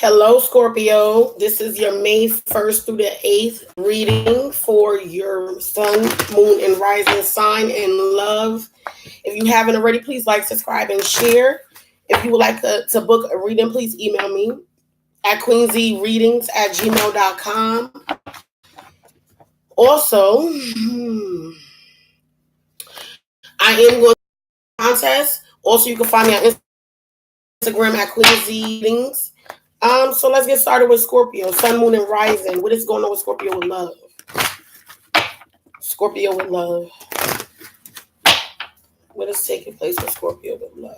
Hello, Scorpio. This is your May 1st through the 8th reading for your sun, moon, and rising sign in love. If you haven't already, please like, subscribe, and share. If you would like to book a reading, please email me at queenzyreadings@gmail.com. Also, I am going to contest. Also, you can find me on Instagram at queenzyreadings. So let's get started with Scorpio, Sun, Moon, and Rising. What is going on with Scorpio with love? Scorpio with love. What is taking place with Scorpio with love?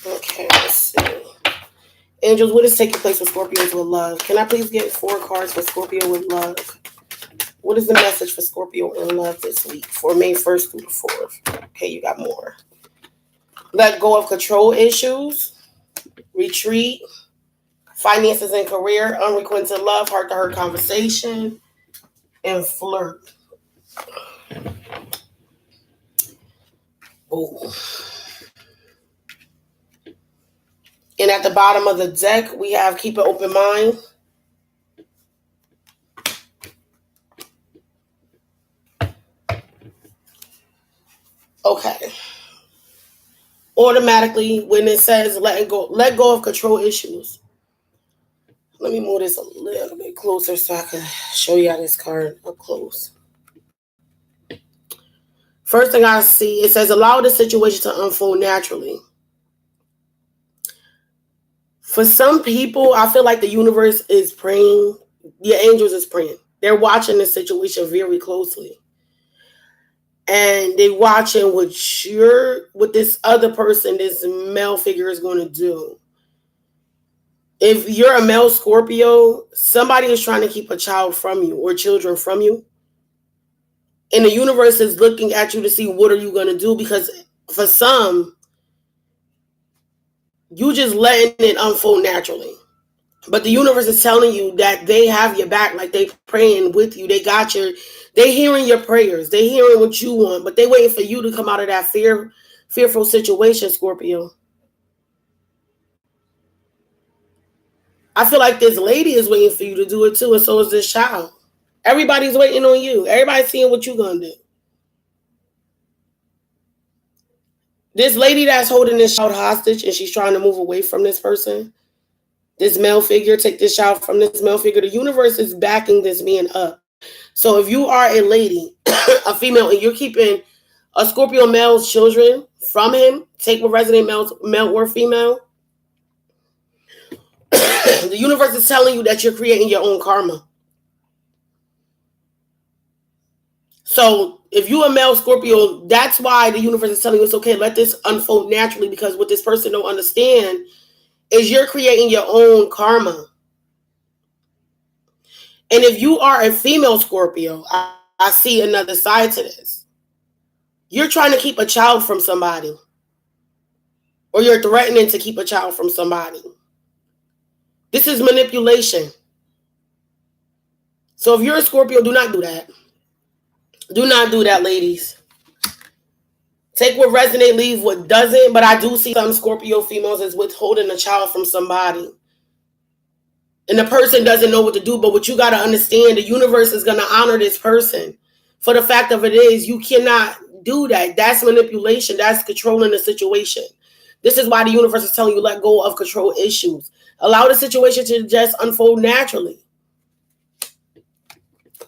Okay, let's see. Angels, what is taking place with Scorpios with love? Can I please get 4 cards for Scorpio with love? What is the message for Scorpio in love this week for May 1st through the 4th? Okay, you got more. Let go of control issues, retreat, finances and career, unrequited love, heart-to-heart conversation, and flirt. Ooh. And at the bottom of the deck, we have keep an open mind. Okay. Automatically, when it says let go of control issues. Let me move this a little bit closer so I can show you this card up close. First thing I see, it says allow the situation to unfold naturally. For some people, I feel like the universe is praying. Your angels is praying. They're watching the situation very closely. And they're watching what this other person, this male figure, is going to do. If you're a male Scorpio, somebody is trying to keep a child from you or children from you. And the universe is looking at you to see what are you going to do, because for some, you just letting it unfold naturally. But the universe is telling you that they have your back, like they praying with you. They hearing your prayers. They hearing what you want, but they waiting for you to come out of that fearful situation, Scorpio. I feel like this lady is waiting for you to do it too, and so is this child. Everybody's waiting on you. Everybody's seeing what you're going to do. This lady that's holding this child hostage and she's trying to move away from this person, this male figure, take this child from this male figure. The universe is backing this man up. So if you are a lady, a female, and you're keeping a Scorpio male's children from him, take what resonate male or female. The universe is telling you that you're creating your own karma. So if you're a male Scorpio, that's why the universe is telling you it's okay. Let this unfold naturally, because what this person don't understand is you're creating your own karma. And if you are a female Scorpio, I see another side to this. You're trying to keep a child from somebody, or you're threatening to keep a child from somebody. This is manipulation. So if you're a Scorpio, do not do that. Do not do that, ladies. Take what resonates, leave what doesn't. But I do see some Scorpio females is withholding a child from somebody. And the person doesn't know what to do. But what you got to understand, the universe is going to honor this person. For the fact of it is, you cannot do that. That's manipulation. That's controlling the situation. This is why the universe is telling you let go of control issues. Allow the situation to just unfold naturally.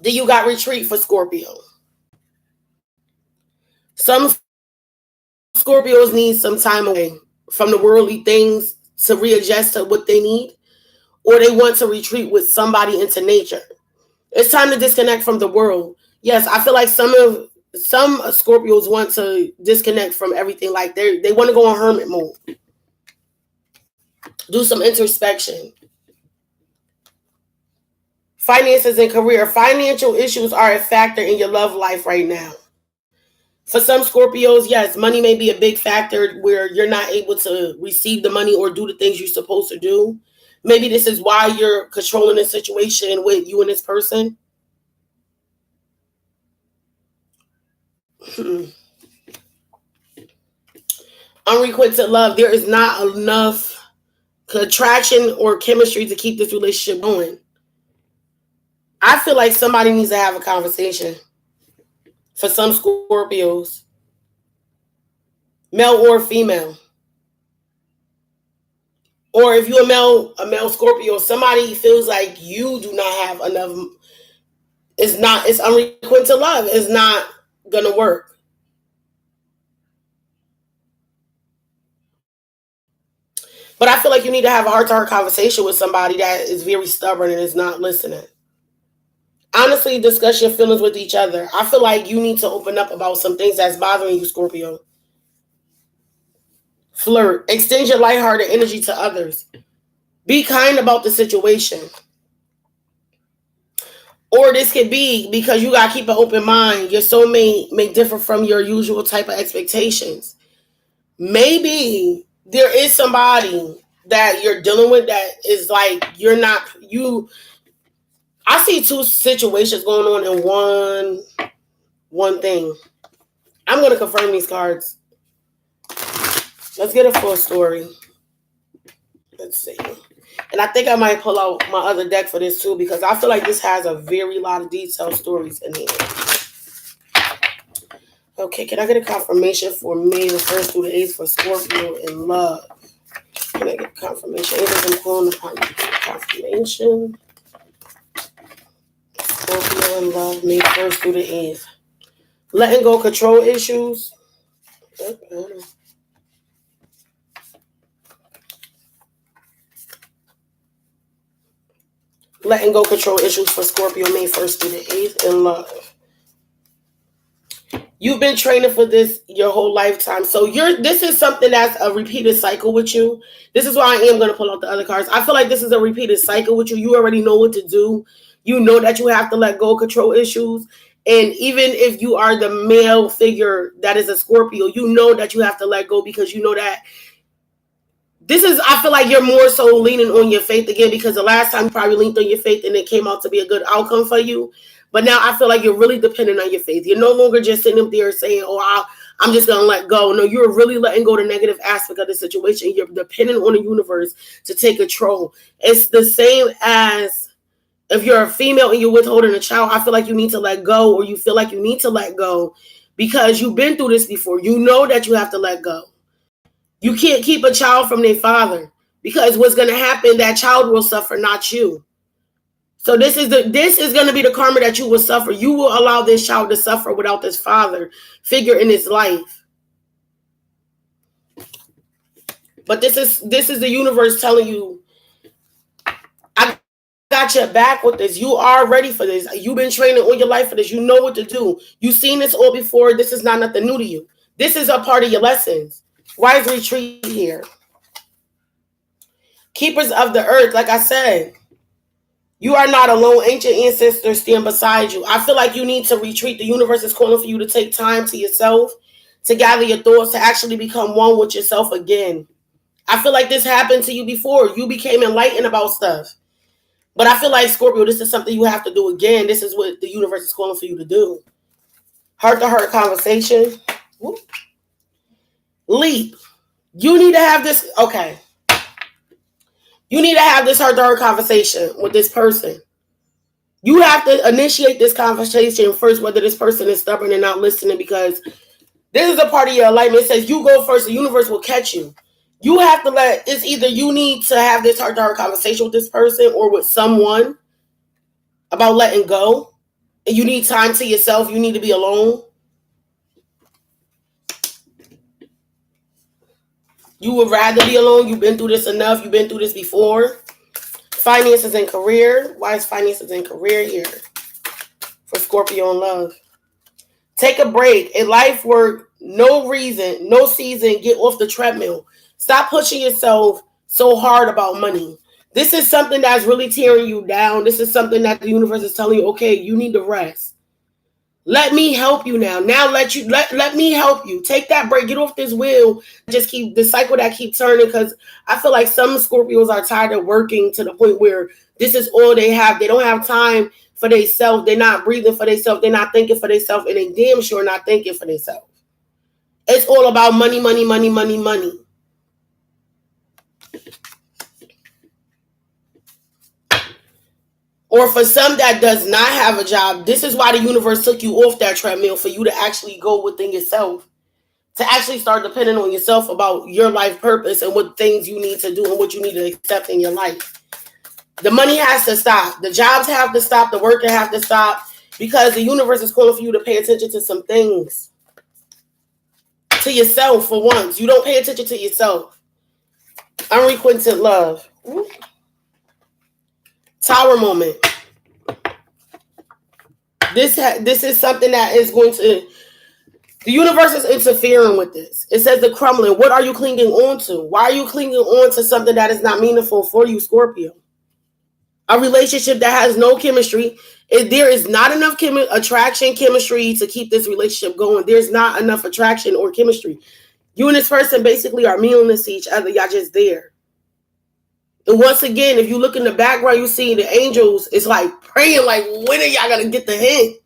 Then you got retreat for Scorpio. Some Scorpios need some time away from the worldly things to readjust to what they need, or they want to retreat with somebody into nature. It's time to disconnect from the world. Yes, I feel like some Scorpios want to disconnect from everything. Like they want to go on hermit mode. Do some introspection. Finances and career. Financial issues are a factor in your love life right now. For some Scorpios, yes, money may be a big factor where you're not able to receive the money or do the things you're supposed to do. Maybe this is why you're controlling the situation with you and this person. Unrequited love. There is not enough attraction or chemistry to keep this relationship going. I feel like somebody needs to have a conversation. For some Scorpios, male or female. Or if you're a male Scorpio, somebody feels like you do not have enough. It's unrequited love. It's not gonna work. But I feel like you need to have a heart-to-heart conversation with somebody that is very stubborn and is not listening. Honestly, discuss your feelings with each other. I feel like you need to open up about some things that's bothering you, Scorpio. Flirt. Extend your lighthearted energy to others. Be kind about the situation. Or this could be because you got to keep an open mind. Your soulmate may differ from your usual type of expectations. Maybe there is somebody that you're dealing with that is like, I see two situations going on in one thing. I'm going to confirm these cards. Let's get a full story. Let's see. And I think I might pull out my other deck for this too, because I feel like this has a very lot of detailed stories in here. Okay, can I get a confirmation for May the 1st through the 8th for Scorpio in love? Can I get confirmation? Angels, I'm calling upon you for confirmation. Scorpio in love, May 1st through the 8th. Letting go control issues. Letting go control issues for Scorpio May 1st through the 8th in love. You've been training for this your whole lifetime. So this is something that's a repeated cycle with you. This is why I am going to pull out the other cards. I feel like this is a repeated cycle with you. You already know what to do. You know that you have to let go control issues. And even if you are the male figure that is a Scorpio, you know that you have to let go because you know that I feel like you're more so leaning on your faith again, because the last time you probably leaned on your faith and it came out to be a good outcome for you. But now I feel like you're really dependent on your faith. You're no longer just sitting up there saying, oh, I'm just going to let go. No, you're really letting go the negative aspect of the situation. You're dependent on the universe to take control. It's the same as if you're a female and you're withholding a child. I feel like you need to let go, or you feel like you need to let go because you've been through this before. You know that you have to let go. You can't keep a child from their father, because what's going to happen, that child will suffer, not you. So this is going to be the karma that you will suffer. You will allow this child to suffer without this father figure in his life. But this is the universe telling you, I got your back with this. You are ready for this. You've been training all your life for this. You know what to do. You've seen this all before. This is not nothing new to you. This is a part of your lessons. Wise retreat here. Keepers of the earth, like I said. You are not alone. Ancient ancestors stand beside you. I feel like you need to retreat. The universe is calling for you to take time to yourself, to gather your thoughts, to actually become one with yourself again. I feel like this happened to you before. You became enlightened about stuff. But I feel like, Scorpio, this is something you have to do again. This is what the universe is calling for you to do. Heart-to-heart conversation. Whoop. Leap. You need to have this. Okay. You need to have this heart-to-heart conversation with this person. You have to initiate this conversation first, whether this person is stubborn and not listening, because this is a part of your alignment. It says you go first, the universe will catch you. You have to it's either you need to have this heart-to-heart conversation with this person or with someone about letting go. And you need time to yourself. You need to be alone. You would rather be alone. You've been through this enough. You've been through this before. Finances and career. Why is finances and career here for Scorpio in love? Take a break. In life work, no reason, no season, get off the treadmill. Stop pushing yourself so hard about money. This is something that's really tearing you down. This is something that the universe is telling you, okay, you need to rest. Let me help you now. Now let me help you. Take that break. Get off this wheel. Just keep the cycle that keep turning, because I feel like some Scorpios are tired of working to the point where this is all they have. They don't have time for themselves. They're not breathing for themselves. They're not thinking for themselves, and they damn sure not thinking for themselves. It's all about money, money, money, money, money. Or for some that does not have a job, this is why the universe took you off that treadmill, for you to actually go within yourself, to actually start depending on yourself about your life purpose and what things you need to do and what you need to accept in your life. The money has to stop. The jobs have to stop. The work have to stop, because the universe is calling for you to pay attention to some things. To yourself, for once. You don't pay attention to yourself. Unrequited love. Tower moment. This is something that is going to... The universe is interfering with this. It says the crumbling. What are you clinging on to? Why are you clinging on to something that is not meaningful for you, Scorpio? A relationship that has no chemistry. If there is not enough attraction, chemistry to keep this relationship going. There's not enough attraction or chemistry. You and this person basically are meaningless to each other. Y'all just there. And once again, if you look in the background, you see the angels. It's like praying, like, when are y'all going to get the hint?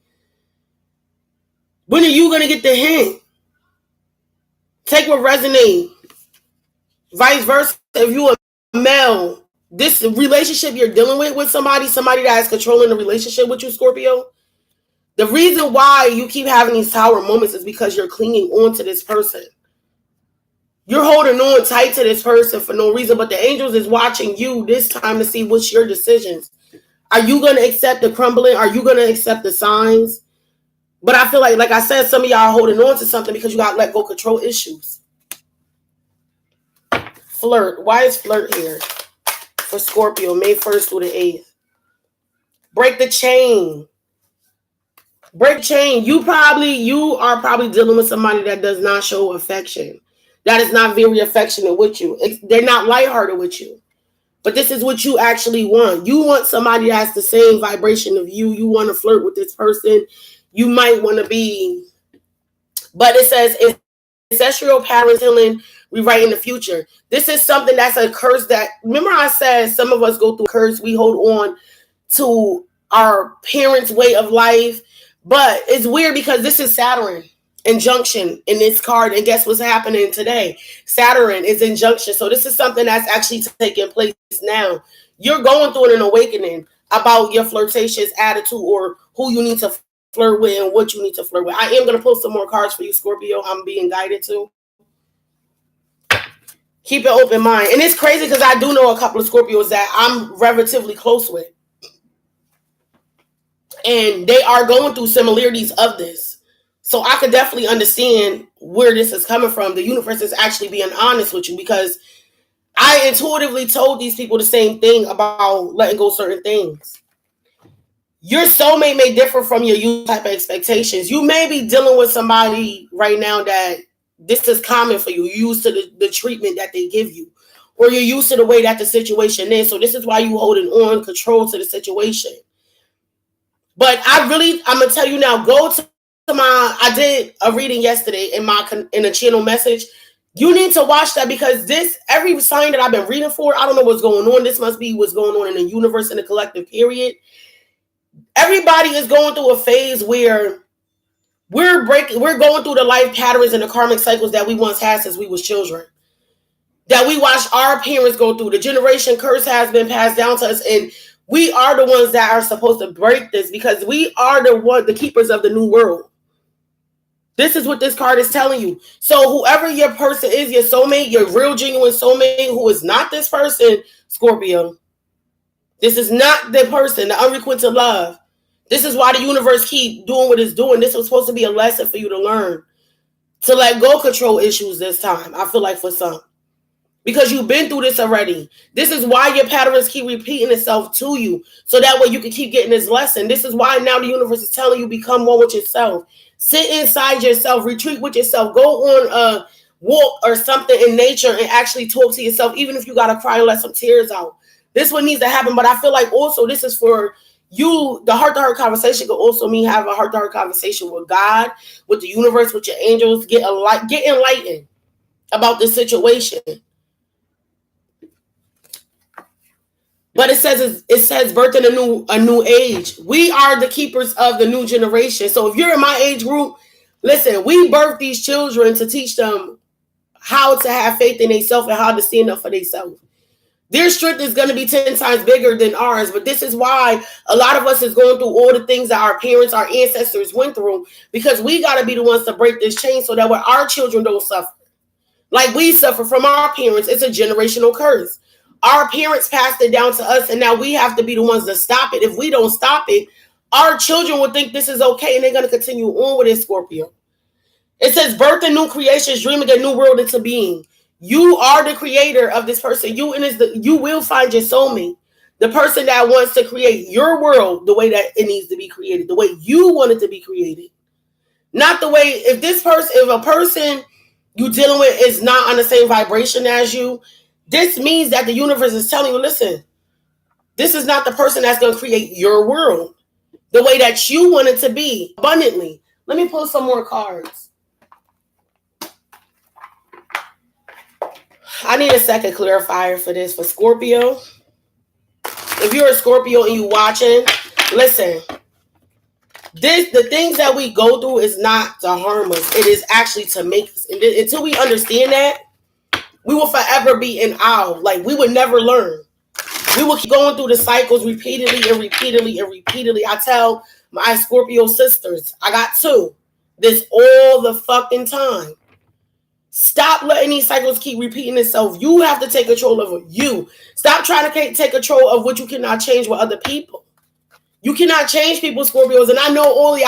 When are you going to get the hint? Take what resonates. Vice versa. If you a male, this relationship you're dealing with somebody that is controlling the relationship with you, Scorpio, the reason why you keep having these tower moments is because you're clinging on to this person. You're holding on tight to this person for no reason, but the angels is watching you this time to see what's your decisions. Are you going to accept the crumbling? Are you going to accept the signs? But I feel like I said, some of y'all are holding on to something because you got let go control issues. Flirt. Why is flirt here for Scorpio, May 1st through the 8th? Break the chain. Break chain. You are probably dealing with somebody that does not show affection. That is not very affectionate with you. They're not lighthearted with you. But this is what you actually want. You want somebody that has the same vibration of you. You want to flirt with this person. You might want to be... But it says ancestral patterns healing, rewriting the future. This is something that's a curse that... Remember I said some of us go through a curse. We hold on to our parents' way of life. But it's weird because this is Saturn injunction in this card. And guess what's happening today? Saturn is injunction. So this is something that's actually taking place now. You're going through an awakening about your flirtatious attitude, or who you need to flirt with and what you need to flirt with. I am going to pull some more cards for you, Scorpio. I'm being guided to. Keep an open mind. And it's crazy because I do know a couple of Scorpios that I'm relatively close with. And they are going through similarities of this. So I could definitely understand where this is coming from. The universe is actually being honest with you, because I intuitively told these people the same thing about letting go of certain things. Your soulmate may differ from your usual type of expectations. You may be dealing with somebody right now that this is common for you. You're used to the treatment that they give you, or you're used to the way that the situation is. So this is why you holding on control to the situation. But I'm going to tell you now, go to I did a reading yesterday in a channel message. You need to watch that, because every sign that I've been reading for, I don't know what's going on. This must be what's going on in the universe, in the collective period. Everybody is going through a phase where we're going through the life patterns and the karmic cycles that we once had since we was children, that we watched our parents go through. The generation curse has been passed down to us, and we are the ones that are supposed to break this, because we are the keepers of the new world. This is what this card is telling you. So whoever your person is, your soulmate, your real genuine soulmate, who is not this person, Scorpio, this is not the person, the unrequited love. This is why the universe keep doing what it's doing. This was supposed to be a lesson for you to learn. To let go control issues this time, I feel like, for some. Because you've been through this already. This is why your patterns keep repeating itself to you. So that way you can keep getting this lesson. This is why now the universe is telling you, become one with yourself. Sit inside yourself. Retreat with yourself. Go on a walk or something in nature and actually talk to yourself. Even if you got to cry and let some tears out. This one needs to happen. But I feel like also this is for the heart-to-heart conversation could also mean have a heart-to-heart conversation with God, with the universe, with your angels. Get enlightened about the situation. But it says birthing a new age. We are the keepers of the new generation. So if you're in my age group, listen, we birth these children to teach them how to have faith in themselves and how to stand up for themselves. Their strength is going to be 10 times bigger than ours. But this is why a lot of us is going through all the things that our parents, our ancestors went through, because we got to be the ones to break this chain so that our children don't suffer. Like we suffer from our parents. It's a generational curse. Our parents passed it down to us, and now we have to be the ones to stop it. If we don't stop it, our children will think this is okay, and they're going to continue on with it, Scorpio. It says, birth and new creations, dreaming a new world into being. You are the creator of this person. You will find your soulmate, the person that wants to create your world the way that it needs to be created, the way you want it to be created. Not the way, if a person you're dealing with is not on the same vibration as you, this means that the universe is telling you, listen, this is not the person that's going to create your world the way that you want it to be abundantly. Let me pull some more cards. I need a second clarifier for this. For Scorpio, if you're a Scorpio and you watching, listen, the things that we go through is not to harm us. It is actually to make us. And until we understand that, we will forever be in awe. Like, we would never learn. We will keep going through the cycles repeatedly and repeatedly and repeatedly. I tell my Scorpio sisters, I got 2, this all the fucking time. Stop letting these cycles keep repeating itself. You have to take control of you. Stop trying to take control of what you cannot change with other people. You cannot change people, Scorpios. And I know only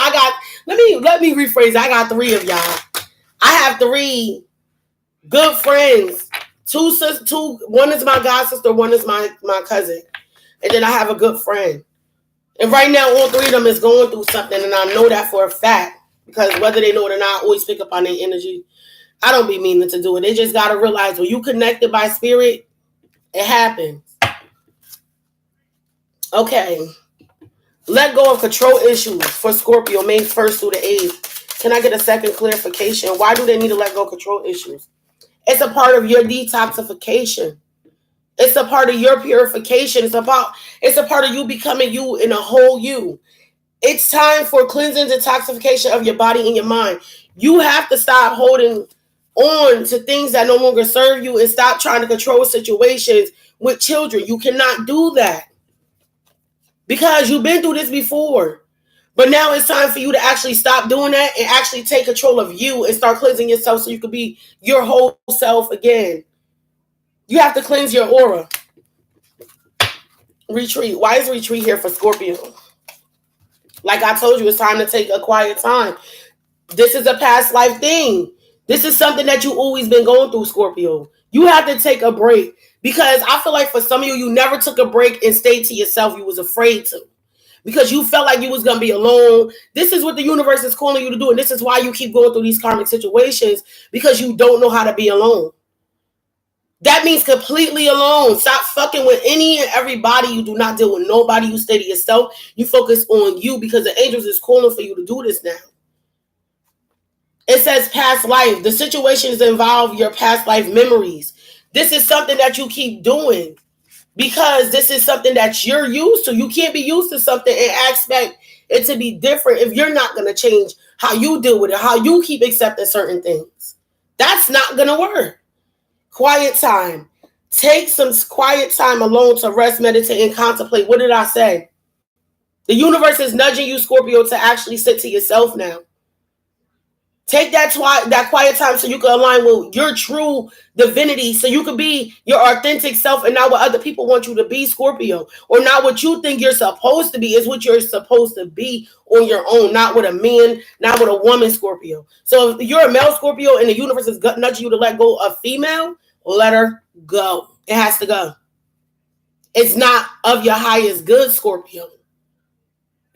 let me rephrase. I got 3 of y'all. I have 3 good friends. 2, one is my god sister, one is my cousin. And then I have a good friend. And right now, all 3 of them is going through something. And I know that for a fact. Because whether they know it or not, I always pick up on their energy. I don't be meaning to do it. They just got to realize when you connected by spirit, it happens. Okay. Let go of control issues for Scorpio, May 1st through the 8th. Can I get a second clarification? Why do they need to let go of control issues? It's a part of your detoxification. It's a part of your purification. It's a part of you becoming you in a whole you. It's time for cleansing, detoxification of your body and your mind. You have to stop holding on to things that no longer serve you and stop trying to control situations with children. You cannot do that because you've been through this before. But now it's time for you to actually stop doing that and actually take control of you and start cleansing yourself so you can be your whole self again. You have to cleanse your aura. Retreat. Why is retreat here for Scorpio? Like I told you, it's time to take a quiet time. This is a past life thing. This is something that you always been going through, Scorpio. You have to take a break because I feel like for some of you never took a break and stayed to yourself. You was afraid to because you felt like you was going to be alone. This is what the universe is calling you to do. And this is why you keep going through these karmic situations because you don't know how to be alone. That means completely alone. Stop fucking with any and everybody. You do not deal with nobody. You stay to yourself. You focus on you because the angels is calling for you to do this now. It says past life. The situations involve your past life memories. This is something that you keep doing because this is something that you're used to. You can't be used to something and expect it to be different if you're not going to change how you deal with it, how you keep accepting certain things. That's not going to work. Quiet time. Take some quiet time alone to rest, meditate, and contemplate. What did I say? The universe is nudging you, Scorpio, to actually sit to yourself now. Take that quiet time so you can align with your true divinity, so you can be your authentic self and not what other people want you to be, Scorpio, or not what you think you're supposed to be. Is what you're supposed to be on your own, not with a man, not with a woman, Scorpio. So if you're a male Scorpio and the universe is nudging you to let go of female, let her go. It has to go. It's not of your highest good, Scorpio.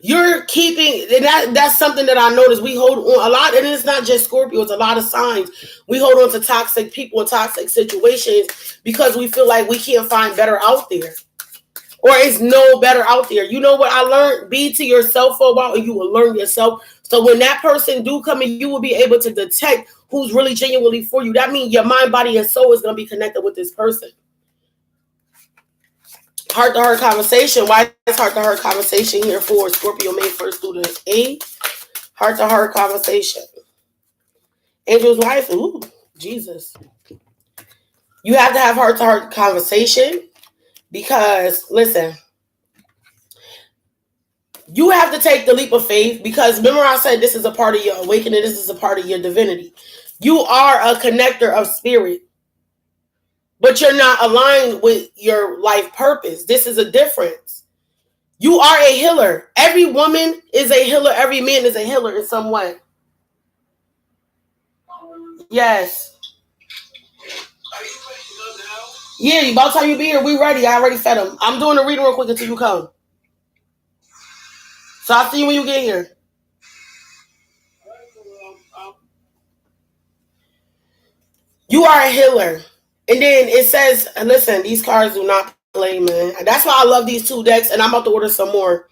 You're keeping, and that's something that I noticed. We hold on a lot, and it's not just Scorpio, it's a lot of signs. We hold on to toxic people and toxic situations because we feel like we can't find better out there. or it's no better out there. You know what I learned? Be to yourself for a while and you will learn yourself. So when that person do come in, you will be able to detect who's really genuinely for you. That means your mind, body, and soul is going to be connected with this person. Heart-to-heart conversation. Why is heart-to-heart conversation here for Scorpio May 1st through the 8th? Heart-to-heart conversation. Angel's wife. Ooh, Jesus. You have to have heart-to-heart conversation because, listen, you have to take the leap of faith because remember I said this is a part of your awakening. This is a part of your divinity. You are a connector of spirit, but you're not aligned with your life purpose. This is a difference. You are a healer. Every woman is a healer. Every man is a healer in some way. Yes. Yeah, about time you be here. We ready. I already fed him. I'm doing a reading real quick until you come. So I'll see you when you get here. You are a healer. And then it says, listen, these cards do not play, man. That's why I love these two decks, and I'm about to order some more.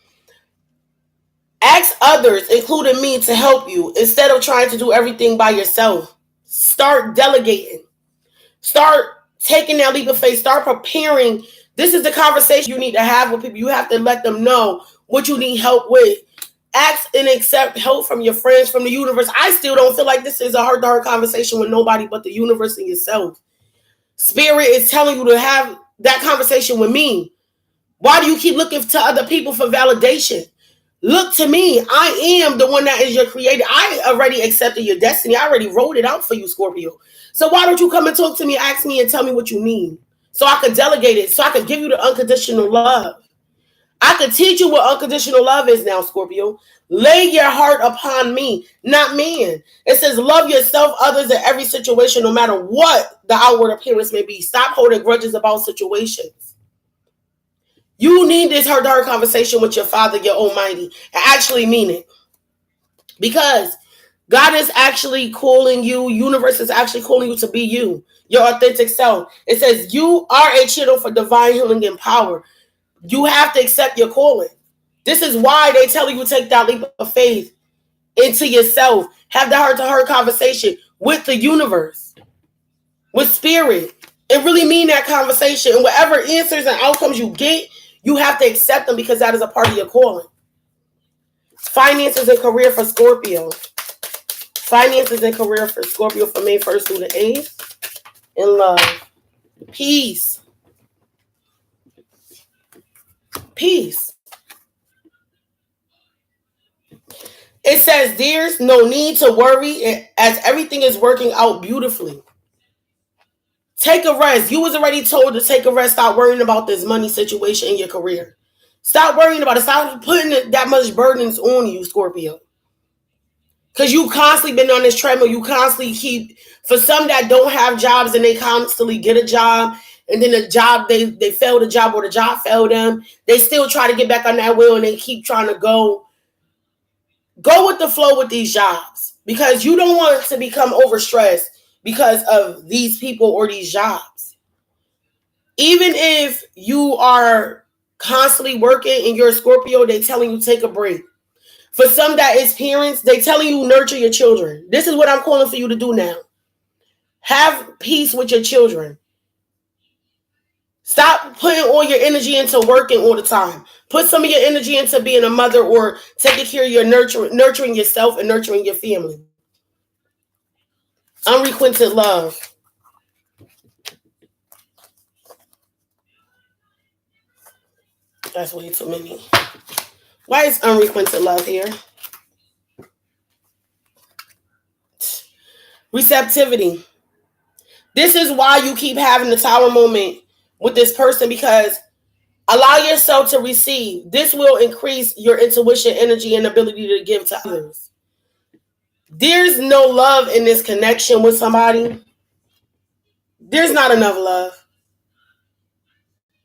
Ask others, including me, to help you instead of trying to do everything by yourself. Start delegating. Start taking that leap of faith. Start preparing. This is the conversation you need to have with people. You have to let them know what you need help with. Ask and accept help from your friends, from the universe. I still don't feel like this is a heart-to-heart conversation with nobody but the universe and yourself. Spirit is telling you to have that conversation with me. Why do you keep looking to other people for validation? Look to me. I am the one that is your creator. I already accepted your destiny. I already wrote it out for you, Scorpio. So why don't you come and talk to me, ask me, and tell me what you need? So I could delegate it, so I could give you the unconditional love. I could teach you what unconditional love is now, Scorpio. Lay your heart upon me, not man. It says love yourself, others in every situation, no matter what the outward appearance may be. Stop holding grudges about situations. You need this heart-to-heart conversation with your Father, your Almighty, and actually mean it. Because God is actually calling you, universe is actually calling you to be you, your authentic self. It says you are a channel for divine healing and power. You have to accept your calling. This is why they tell you to take that leap of faith into yourself. Have the heart-to-heart conversation with the universe, with spirit, and really mean that conversation. And whatever answers and outcomes you get, you have to accept them because that is a part of your calling. Finances and career for Scorpio. Finances and career for Scorpio from May 1st through the 8th. In love. Peace. Peace. It says there's no need to worry as everything is working out beautifully. Take a rest. You was already told to take a rest. Stop worrying about this money situation in your career. Stop worrying about it. Stop putting that much burdens on you, Scorpio. Because you constantly been on this treadmill. You constantly keep, for some that don't have jobs and they constantly get a job, and then the job, they fail the job or the job failed them. They still try to get back on that wheel and they keep trying to go with the flow with these jobs because you don't want to become overstressed because of these people or these jobs. Even if you are constantly working and you're a Scorpio, they telling you take a break. For some that is parents, they telling you nurture your children. This is what I'm calling for you to do now. Have peace with your children. Stop putting all your energy into working all the time. Put some of your energy into being a mother or taking care of your nurturing yourself and nurturing your family. Unrequited love. That's way too many. Why is unrequited love here? Receptivity. This is why you keep having the tower moment with this person because allow yourself to receive. This will increase your intuition, energy, and ability to give to others. There's no love in this connection with somebody. There's not enough love.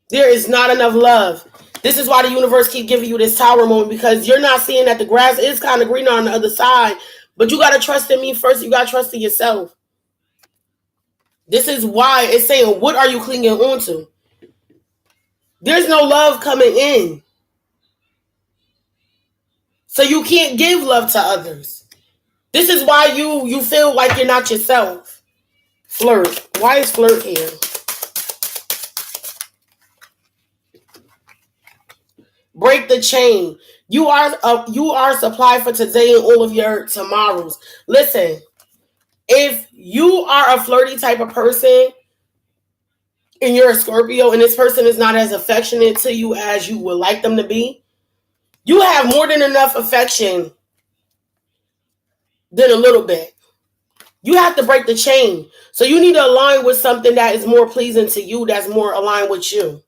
There is not enough love. This is why the universe keep giving you this tower moment because you're not seeing that the grass is kind of greener on the other side. But you got to trust in me first. You got to trust in yourself. This is why it's saying, what are you clinging on to? There's no love coming in. So you can't give love to others. This is why you feel like you're not yourself. Flirt. Why is flirt here? Break the chain. You are supply for today and all of your tomorrows. Listen, if you are a flirty type of person and you're a Scorpio and this person is not as affectionate to you as you would like them to be, you have more than enough affection than a little bit. You have to break the chain. So you need to align with something that is more pleasing to you, that's more aligned with you.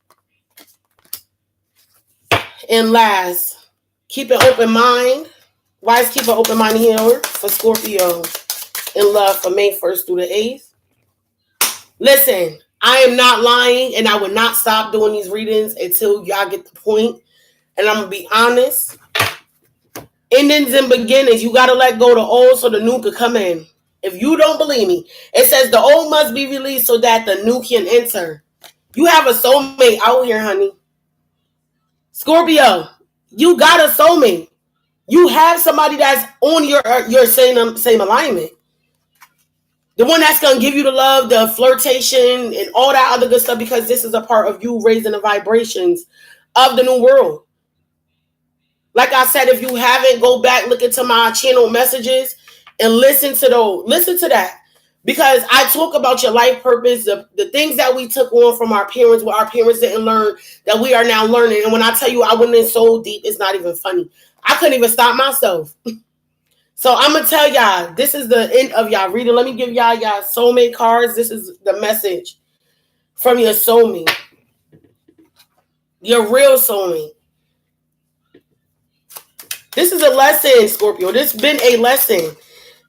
And last, keep an open mind. Why is keep an open mind here for Scorpio in love for May 1st through the 8th? Listen, I am not lying, and I would not stop doing these readings until y'all get the point. And I'm going to be honest. Endings and beginnings, you got to let go of the old so the new could come in. If you don't believe me, it says the old must be released so that the new can enter. You have a soulmate out here, honey. Scorpio, you got a soulmate. You have somebody that's on your same alignment. The one that's going to give you the love, the flirtation, and all that other good stuff, because this is a part of you raising the vibrations of the new world. Like I said, if you haven't, go back, look into my channel messages and listen to those. Listen to that. Because I talk about your life purpose, the things that we took on from our parents, what our parents didn't learn, that we are now learning. And when I tell you I went in so deep, it's not even funny. I couldn't even stop myself. So I'm going to tell y'all, this is the end of y'all reading. Let me give y'all soulmate cards. This is the message from your soulmate. Your real soulmate. This is a lesson, Scorpio. This has been a lesson.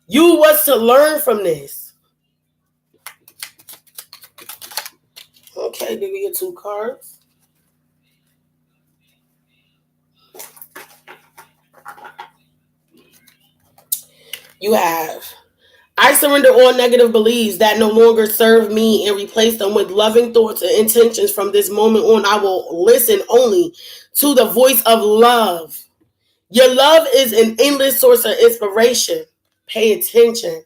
You was to learn from this. Okay, give me your 2 cards. You have, I surrender all negative beliefs that no longer serve me and replace them with loving thoughts and intentions. From this moment on, I will listen only to the voice of love. Your love is an endless source of inspiration. Pay attention.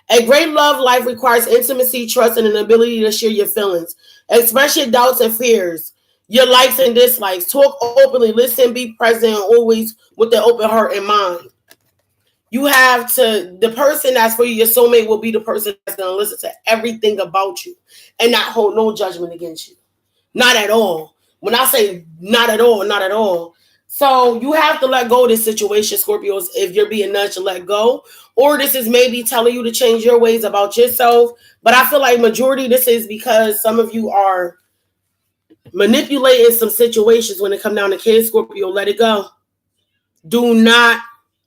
A great love life requires intimacy, trust, and an ability to share your feelings. Express your doubts and fears, your likes and dislikes. Talk openly, listen, be present, always with an open heart and mind. You have to, the person that's for you, your soulmate, will be the person that's going to listen to everything about you and not hold no judgment against you. Not at all. When I say not at all, not at all. So you have to let go of this situation, Scorpios, if you're being nudged to let go. Or this is maybe telling you to change your ways about yourself. But I feel like majority this is because some of you are manipulating some situations when it comes down to kids, Scorpio. Let it go. Do not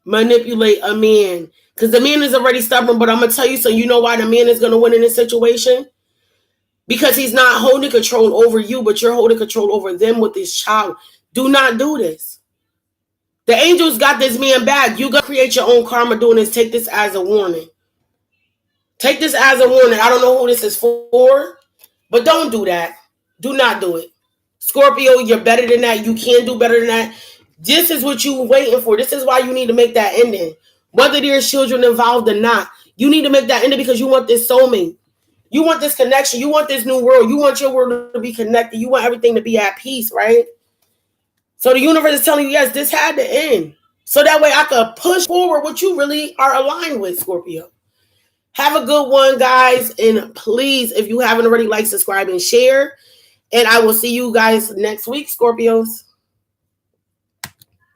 manipulate a man. Because the man is already stubborn. But I'm going to tell you, so you know why the man is going to win in this situation? Because he's not holding control over you, but you're holding control over them with this child. Do not do this. The angels got this man back. You got to create your own karma doing this. Take this as a warning. Take this as a warning. I don't know who this is for, but don't do that. Do not do it. Scorpio, you're better than that. You can do better than that. This is what you're waiting for. This is why you need to make that ending. Whether there's children involved or not, you need to make that ending because you want this soulmate. You want this connection. You want this new world. You want your world to be connected. You want everything to be at peace, right? So the universe is telling you, yes, this had to end. So that way I could push forward what you really are aligned with, Scorpio. Have a good one, guys. And please, if you haven't already, like, subscribe, and share. And I will see you guys next week, Scorpios.